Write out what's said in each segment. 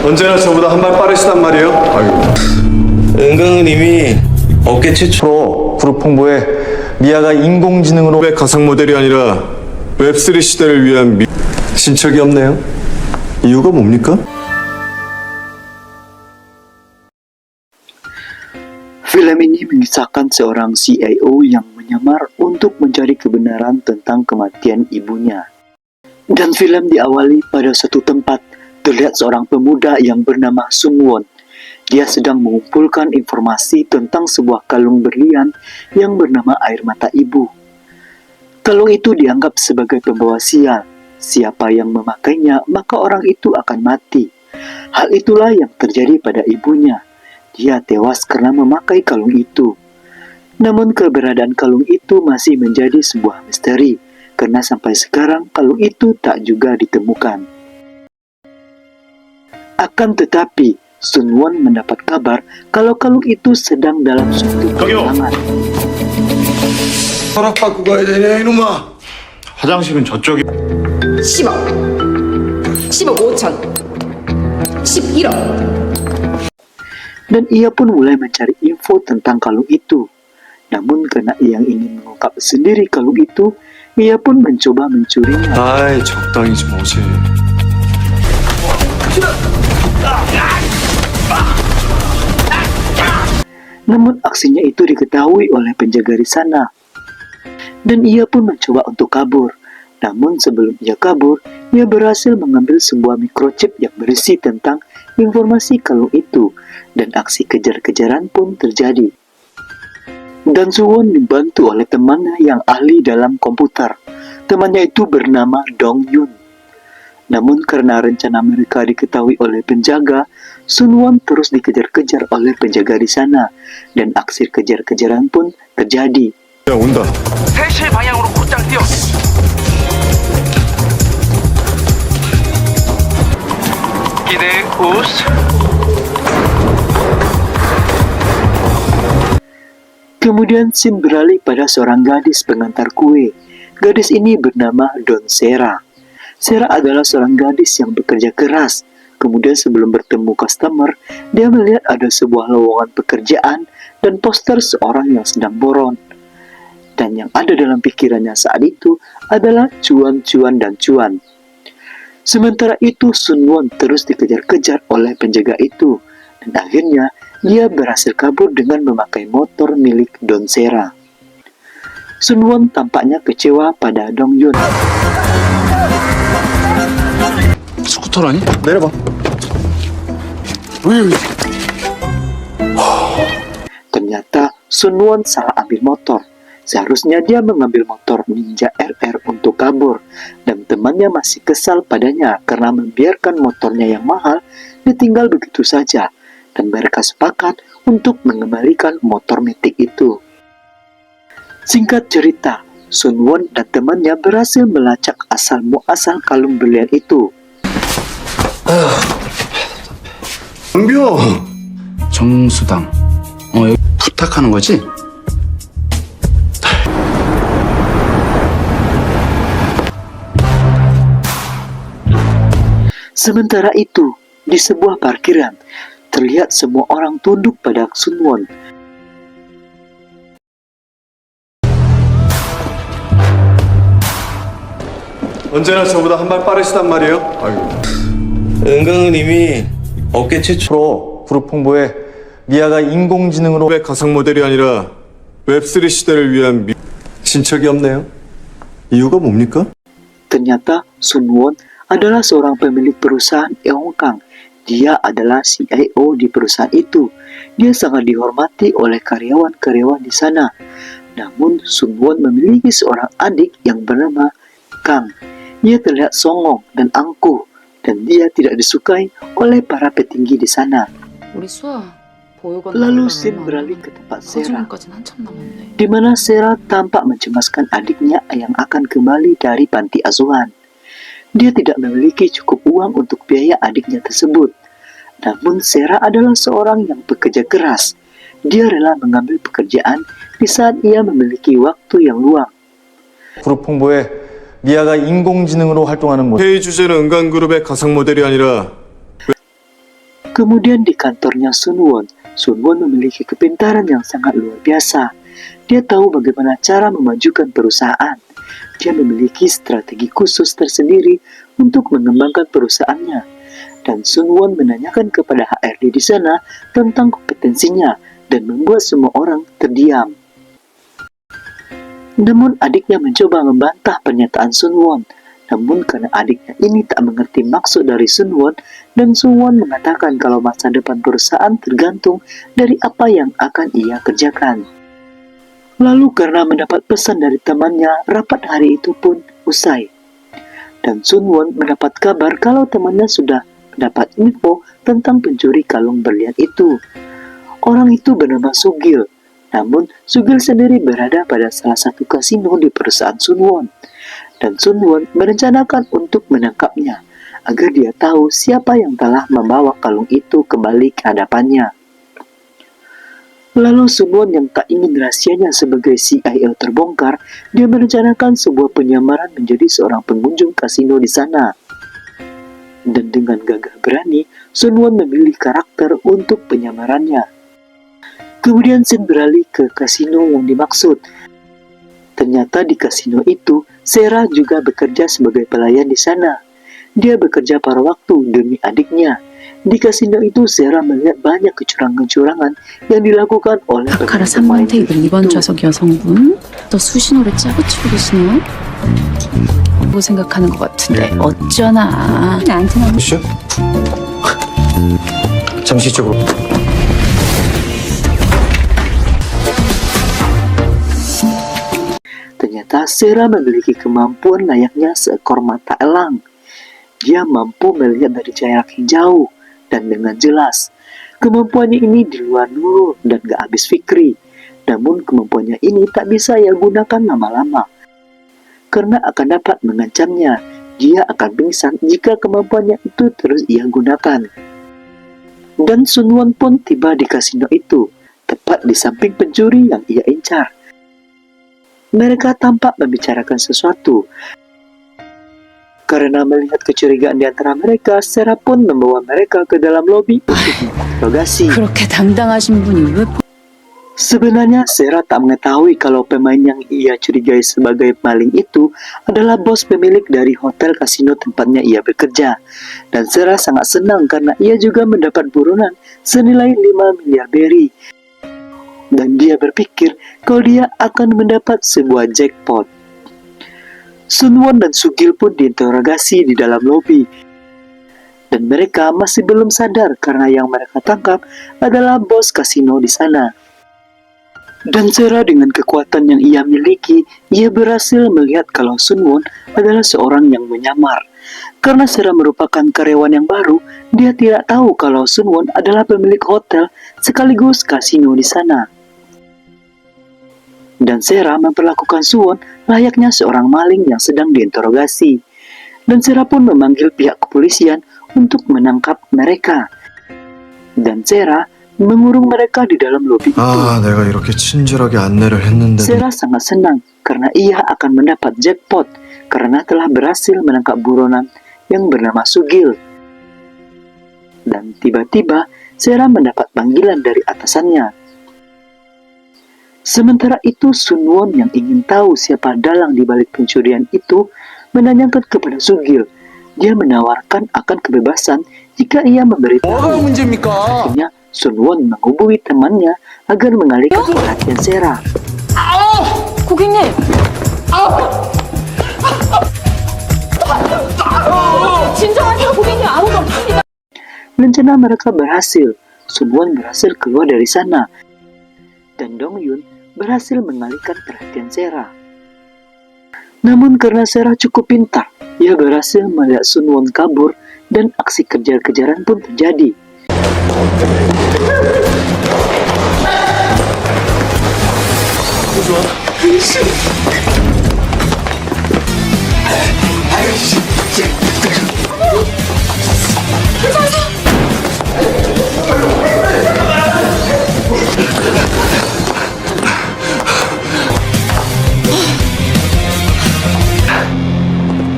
언제나 저보다 한 발 빠르시단 말이에요. 아이고. 은강은 이미 업계 최초로 그룹 홍보에 미아가 인공지능으로 웹 가상 모델이 아니라 웹3 시대를 위한 신척이 없네요. 이유가 뭡니까? Film ini mengisahkan seorang CIO yang menyamar untuk mencari kebenaran tentang kematian ibunya. Dan film diawali pada suatu tempat, terlihat seorang pemuda yang bernama Sun Won. Dia sedang mengumpulkan informasi tentang sebuah kalung berlian yang bernama air mata ibu. Kalung itu dianggap sebagai pembawa sial. Siapa yang memakainya, maka orang itu akan mati. Hal itulah yang terjadi pada ibunya. Dia tewas karena memakai kalung itu. Namun keberadaan kalung itu masih menjadi sebuah misteri, karena sampai sekarang kalung itu tak juga ditemukan. Akan tetapi, Sun Won mendapat kabar kalau kalung itu sedang dalam suatu kehilangan. 허락받고 가야 되냐 이놈아. 화장실은 저쪽이 10억, 10억 5천, 11억. Dan ia pun mulai mencari info tentang kalung itu. Namun karena ia ingin mengungkap sendiri kalung itu, ia pun mencoba mencurinya. 아이 적당히 좀 오지. Namun aksinya itu diketahui oleh penjaga di sana. Dan ia pun mencoba untuk kabur. Namun sebelum ia kabur, ia berhasil mengambil sebuah microchip yang berisi tentang informasi kalung itu. Dan aksi kejar-kejaran pun terjadi. Dan Suwon dibantu oleh temannya yang ahli dalam komputer. Temannya itu bernama Dong Yun. Namun karena rencana mereka diketahui oleh penjaga, Sun Won terus dikejar-kejar oleh penjaga di sana. Dan aksi kejar-kejaran pun terjadi. 야 온다. 3시 방향으로 곧장 뛰어. 기대 우스. Kemudian scene beralih pada seorang gadis pengantar kue. Gadis ini bernama Don Sera. Sera adalah seorang gadis yang bekerja keras. Kemudian sebelum bertemu customer, dia melihat ada sebuah lowongan pekerjaan dan poster seorang yang sedang boron. Dan yang ada dalam pikirannya saat itu adalah cuan, cuan, dan cuan. Sementara itu Sun Won terus dikejar-kejar oleh penjaga itu. Dan akhirnya dia berhasil kabur dengan memakai motor milik Don Sera. Sun Won tampaknya kecewa pada Dong Yun. 스쿠터라니? 내려봐. Ternyata Sun Won salah ambil motor. Seharusnya dia mengambil motor Ninja RR untuk kabur. Dan temannya masih kesal padanya karena membiarkan motornya yang mahal ditinggal begitu saja. Dan mereka sepakat untuk mengembalikan motor metik itu. Singkat cerita, Sun Won dan temannya berhasil melacak asal-muasal kalung berlian itu. 은비야. 정수당. 여기 부탁하는 거지? Sementara itu, di sebuah parkiran, terlihat semua orang tunduk pada Sun Won. 언제나 저보다 한 발 빠르시단 말이에요. 아이고. 은강은 이미 업계 최초로 그룹 홍보에 미아가 인공지능으로 웹 가상 모델이 아니라 웹3 시대를 위한 신척이 없네요. 이유가 뭡니까? Ternyata Sun Won adalah seorang pemilik perusahaan di Hong Kong. Dia adalah CIO di perusahaan itu. Dia sangat dihormati oleh karyawan-karyawan di sana. Namun Sun Won memiliki seorang adik yang bernama Kang. Dia terlihat songong dan angkuh, dan dia tidak disukai oleh para petinggi di sana. 우리 수아 보육원 Lalu 나오려면 scene beralih ke tempat Sera, 거짓말까지는 한참 남았네. di mana Sera tampak mencemaskan adiknya yang akan kembali dari panti asuhan. Dia tidak memiliki cukup uang untuk biaya adiknya tersebut. Namun Sera adalah seorang yang bekerja keras. Dia rela mengambil pekerjaan di saat ia memiliki waktu yang luang. 그룹 홍보에 미아가 인공지능으로 활동하는 모습. 회의 주제는 은간그룹의 가상 모델이 아니라 Kemudian di kantornya Sunwon memiliki kepintaran yang sangat luar biasa. Dia tahu bagaimana cara memajukan perusahaan. Dia memiliki strategi khusus tersendiri untuk mengembangkan perusahaannya. Dan Sunwon menanyakan kepada HRD di sana tentang kompetensinya dan membuat semua orang terdiam. Namun adiknya mencoba membantah pernyataan Sunwon. Namun karena adiknya ini tak mengerti maksud dari Sunwon, dan Sunwon mengatakan kalau masa depan perusahaan tergantung dari apa yang akan ia kerjakan. Lalu karena mendapat pesan dari temannya, rapat hari itu pun usai. Dan Sunwon mendapat kabar kalau temannya sudah mendapat info tentang pencuri kalung berlian itu. Orang itu bernama Sugil. Namun, Sugil sendiri berada pada salah satu kasino di perusahaan Sunwon. Dan Sunwon merencanakan untuk menangkapnya, agar dia tahu siapa yang telah membawa kalung itu kembali ke hadapannya. Lalu Sunwon yang tak ingin rahasianya sebagai CIO terbongkar, dia merencanakan sebuah penyamaran menjadi seorang pengunjung kasino di sana. Dan dengan gagah berani, Sunwon memilih karakter untuk penyamarannya. Kemudian Sin beralih ke kasino yang dimaksud. Ternyata di kasino itu, Sera juga bekerja sebagai pelayan di sana. Dia bekerja paruh waktu demi adiknya. Di kasino itu, Sera melihat banyak kecurangan-kecurangan yang dilakukan oleh 바카라 pemain 3번 테이블 2번 itu. 좌석 여성분 또 수신호를 짜고 치고 계시네요. 뭐 생각하는 것 같은데 어쩌나 나한테는 보시죠. 잠시 이쪽으로. Ternyata Sera memiliki kemampuan layaknya seekor mata elang. Dia mampu melihat dari jarak yang jauh dan dengan jelas. Kemampuannya ini di luar Nurul dan gak habis Fikri. Namun kemampuannya ini tak bisa ia gunakan lama-lama. Karena akan dapat mengancamnya. Dia akan pingsan jika kemampuannya itu terus ia gunakan. Dan Sunwon pun tiba di kasino itu, tepat di samping pencuri yang ia incar. Mereka tampak membicarakan sesuatu. Karena melihat kecurigaan di antara mereka, Sera pun membawa mereka ke dalam lobi untuk menginterogasi. 그렇게 당당하신 분이 왜 Sebenarnya Sera tak mengetahui kalau pemain yang ia curigai sebagai maling itu adalah bos pemilik dari hotel kasino tempatnya ia bekerja. Dan Sera sangat senang karena ia juga mendapat buronan senilai 5 miliar beri. Dan dia berpikir kalau dia akan mendapat sebuah jackpot. Sunwon dan Sugil pun diinterogasi di dalam lobi. Dan mereka masih belum sadar karena yang mereka tangkap adalah bos kasino di sana. Dan Sera dengan kekuatan yang ia miliki, ia berhasil melihat kalau Sunwon adalah seorang yang menyamar. Karena Sera merupakan karyawan yang baru, dia tidak tahu kalau Sunwon adalah pemilik hotel sekaligus kasino di sana. Dan Sera memperlakukan Sunwon layaknya seorang maling yang sedang diinterogasi. Dan Sera pun memanggil pihak kepolisian untuk menangkap mereka. Dan Sera mengurung mereka di dalam lobi itu. 내가 이렇게 친절하게 안내를 했는데 Sera sangat senang karena ia akan mendapat jackpot karena telah berhasil menangkap buronan yang bernama Sugil. Dan tiba-tiba Sera mendapat panggilan dari atasannya. Sementara itu Sunwon yang ingin tahu siapa dalang di balik pencurian itu menanyakan kepada Sugil. Dia menawarkan akan kebebasan jika ia memberitahu. Akhirnya Sunwon menghubungi temannya agar mengalihkan perhatian Sera. 고객님 진정하세요 고객님 아무도 없습니다. Rencana mereka berhasil. Sunwon berhasil keluar dari sana. Dan Dongyun berhasil mengalihkan perhatian Sera. Namun karena Sera cukup pintar, ia berhasil melihat Sunwon kabur dan aksi kejar-kejaran pun terjadi.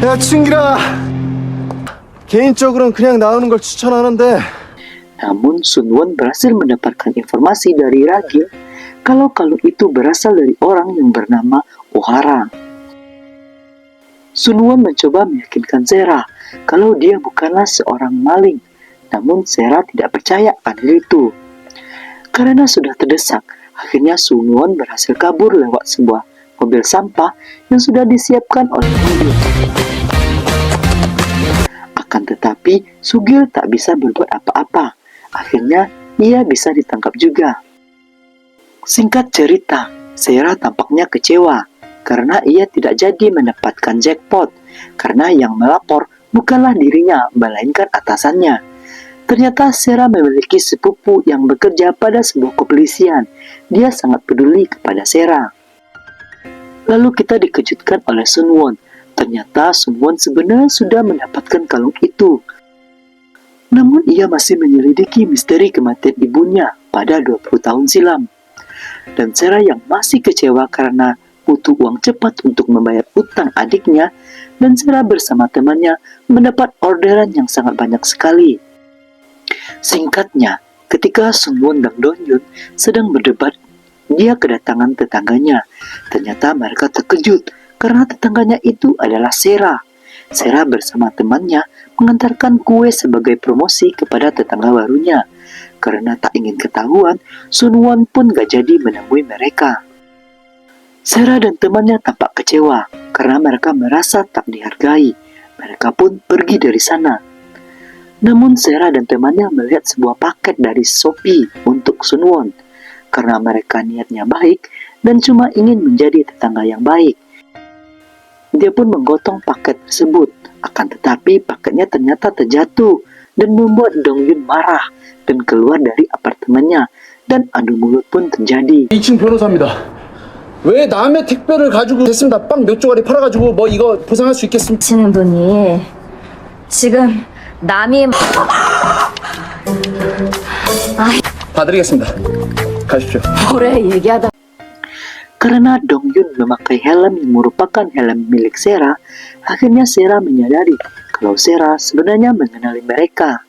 야, 춘기라. 개인적으로는 그냥 나오는 걸 추천하는데 Namun Sun Won berhasil mendapatkan informasi dari Ragil kalau kalung itu berasal dari orang yang bernama Ohara. Sun Won mencoba meyakinkan Sera kalau dia bukanlah seorang maling, namun Sera tidak percaya pada itu. Karena sudah terdesak, akhirnya Sun Won berhasil kabur lewat sebuah mobil sampah yang sudah disiapkan oleh Sugil. Akan tetapi, Sugil tak bisa berbuat apa-apa. Akhirnya, ia bisa ditangkap juga. Singkat cerita, Sera tampaknya kecewa karena ia tidak jadi mendapatkan jackpot, karena yang melapor bukanlah dirinya, melainkan atasannya. Ternyata Sera memiliki sepupu yang bekerja pada sebuah kepolisian. Dia sangat peduli kepada Sera. Lalu kita dikejutkan oleh Sun Won. Ternyata Sun Won sebenarnya sudah mendapatkan kalung itu. Namun ia masih menyelidiki misteri kematian ibunya pada 20 tahun silam. Dan Sera yang masih kecewa karena butuh uang cepat untuk membayar utang adiknya, dan Sera bersama temannya mendapat orderan yang sangat banyak sekali. Singkatnya, ketika Sun Won dan Don Yun sedang berdebat, dia kedatangan tetangganya. Ternyata mereka terkejut karena tetangganya itu adalah Sera. Sera bersama temannya mengantarkan kue sebagai promosi kepada tetangga barunya. Karena tak ingin ketahuan, Sun Won pun gak jadi menemui mereka. Sera dan temannya tampak kecewa karena mereka merasa tak dihargai. Mereka pun pergi dari sana. Namun Sera dan temannya melihat sebuah paket dari Sophie untuk Sun Won. Karena mereka niatnya baik dan cuma ingin menjadi tetangga yang baik. Dia pun menggotong paket tersebut. Akan tetapi paketnya ternyata terjatuh dan membuat Dong Yun marah dan keluar dari apartemennya, dan adu mulut pun terjadi. 2층 변호사입니다. 왜 남의 택배를 가지고 됐습니다. 빵 몇 조각이 팔아가지고 뭐 이거 보상할 수 있겠습니까? 치는 분이 지금 남이 봐드리겠습니다. 가십시오. 뭐래 얘기하다 Karena Dong Yun memakai helm yang merupakan helm milik Sera, akhirnya Sera menyadari kalau Sera sebenarnya mengenali mereka.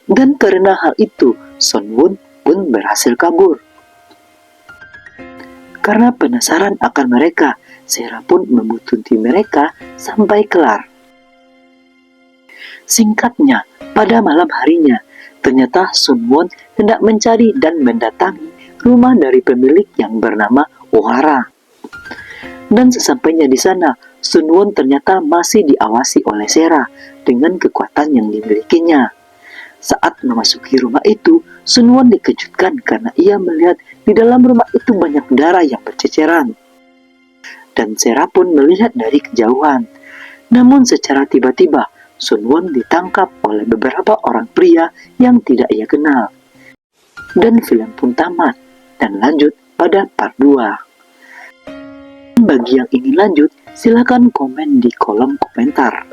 Dan karena hal itu, Sun Won pun berhasil kabur. Karena penasaran akan mereka, Sera pun membuntuti mereka sampai kelar. Singkatnya, pada malam harinya, ternyata Sun Won hendak mencari dan mendatangi rumah dari pemilik yang bernama Ohara. Dan sesampainya di sana, Sun Won ternyata masih diawasi oleh Sera dengan kekuatan yang dimilikinya. Saat memasuki rumah itu, Sun Won dikejutkan karena ia melihat di dalam rumah itu banyak darah yang berceceran. Dan Sera pun melihat dari kejauhan. Namun secara tiba-tiba, Sun Won ditangkap oleh beberapa orang pria yang tidak ia kenal. Dan film pun tamat dan lanjut pada part 2. Bagi yang ingin lanjut, silakan komen di kolom komentar.